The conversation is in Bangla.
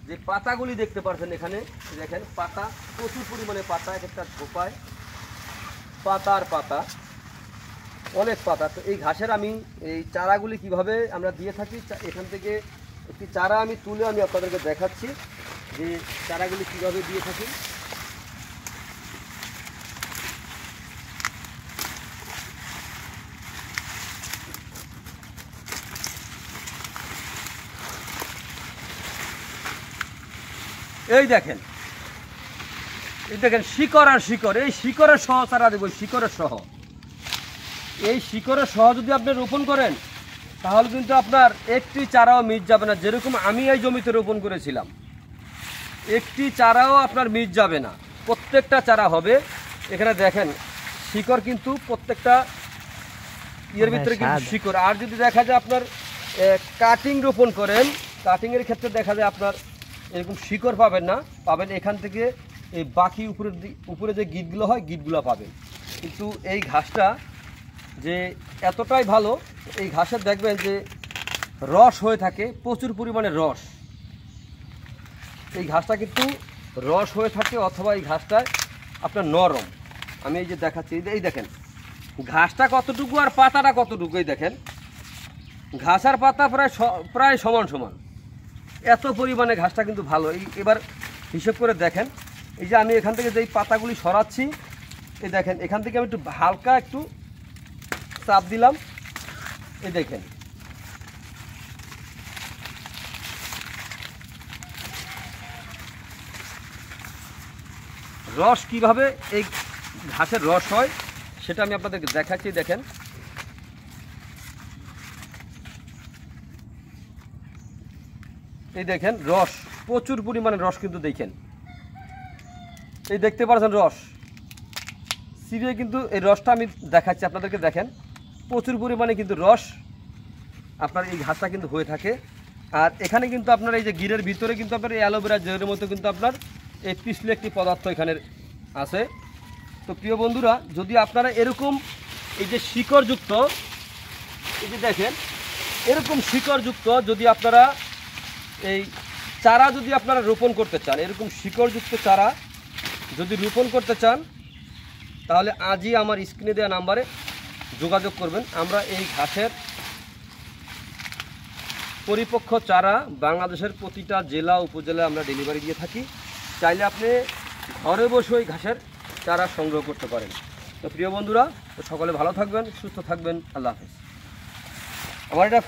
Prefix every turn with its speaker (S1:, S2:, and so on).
S1: যে পাতাগুলি দেখতে পাচ্ছেন এখানে দেখেন, পাতা প্রচুর পরিমাণে পাতা, এক একটা ঝোপায় পাতা আর পাতা, অনেক পাতা। তো এই ঘাসের আমি এই চারাগুলি কিভাবে আমরা দিয়ে থাকি, এখান থেকে একটি চারা আমি তুলে আমি আপনাদেরকে দেখাচ্ছি যে চারাগুলি কিভাবে দিয়ে থাকি। এই দেখেন শিকড় আর শিকড়, এই শিকড়ের সহ চারা দেবো, শিকড়ের সহ। এই শিকড়ের সহ যদি আপনি রোপণ করেন তাহলে কিন্তু আপনার একটি চারাও মিস যাবে না। যেরকম আমি এই জমিতে রোপণ করেছিলাম, একটি চারাও আপনার মিস যাবে না, প্রত্যেকটা চারা হবে। এখানে দেখেন শিকড় কিন্তু প্রত্যেকটা ইয়ের ভিতরে কিন্তু শিকড়। আর যদি দেখা যায় আপনার কাটিং রোপণ করেন, কাটিংয়ের ক্ষেত্রে দেখা যায় আপনার এরকম শিকড় পাবেন না, পাবেন এখান থেকে এই বাকি উপরে যে গিটগুলো হয় গিটগুলো পাবেন। কিন্তু এই ঘাসটা যে এতটাই ভালো, এই ঘাসের দেখবেন যে রস হয়ে থাকে, প্রচুর পরিমাণে রস। এই ঘাসটা কিন্তু রস হয়ে থাকে, অথবা এই ঘাসটায় আপনার নরম। আমি এই যে দেখাচ্ছি, এই দেখেন ঘাসটা কতটুকু আর পাতাটা কতটুকু। এই দেখেন ঘাস আর পাতা প্রায় সমান সমান, এত পরিমাণে ঘাসটা কিন্তু ভালো। এবার হিসেব করে দেখেন, এই যে আমি এখান থেকে যেই পাতাগুলি সরাচ্ছি, এই দেখেন এখান থেকে আমি একটু হালকা একটু চাপ দিলাম, এই দেখেন রস কিভাবে এই ঘাসের রস হয় সেটা আমি আপনাদেরকে দেখাচ্ছি। দেখেন এই দেখেন রস, প্রচুর পরিমাণে রস কিন্তু দেখেন, এই দেখতে পাচ্ছেন রস সিরিয়ে কিন্তু এই রসটা আমি দেখাচ্ছি আপনাদেরকে। দেখেন প্রচুর পরিমাণে কিন্তু রস আপনার এই ঘাসটা কিন্তু হয়ে থাকে। আর এখানে কিন্তু আপনার এই যে গিরের ভিতরে কিন্তু আপনার এই অ্যালোভেরা জেলের মতো কিন্তু আপনার এই পিছলে একটি পদার্থ এখানে আছে। তো প্রিয় বন্ধুরা, যদি আপনারা এরকম এই যে শিকড়যুক্ত, এই যে দেখেন এরকম শিকড়যুক্ত যদি আপনারা এই চারা যদি আপনারা রোপণ করতে চান, এরকম শিকড়যুক্ত চারা যদি রোপণ করতে চান, তাহলে আজই আমার স্ক্রিনে দেওয়া নাম্বারে যোগাযোগ করবেন। আমরা এই ঘাসের পরিপক্ক চারা বাংলাদেশের প্রতিটা জেলা উপজেলায় আমরা ডেলিভারি দিয়ে থাকি। চাইলে আপনি ঘরে বসে ওই ঘাসের চারা সংগ্রহ করতে পারেন। তো প্রিয় বন্ধুরা, তো সকলে ভালো থাকবেন, সুস্থ থাকবেন, আল্লাহ হাফেজ। আমার এটা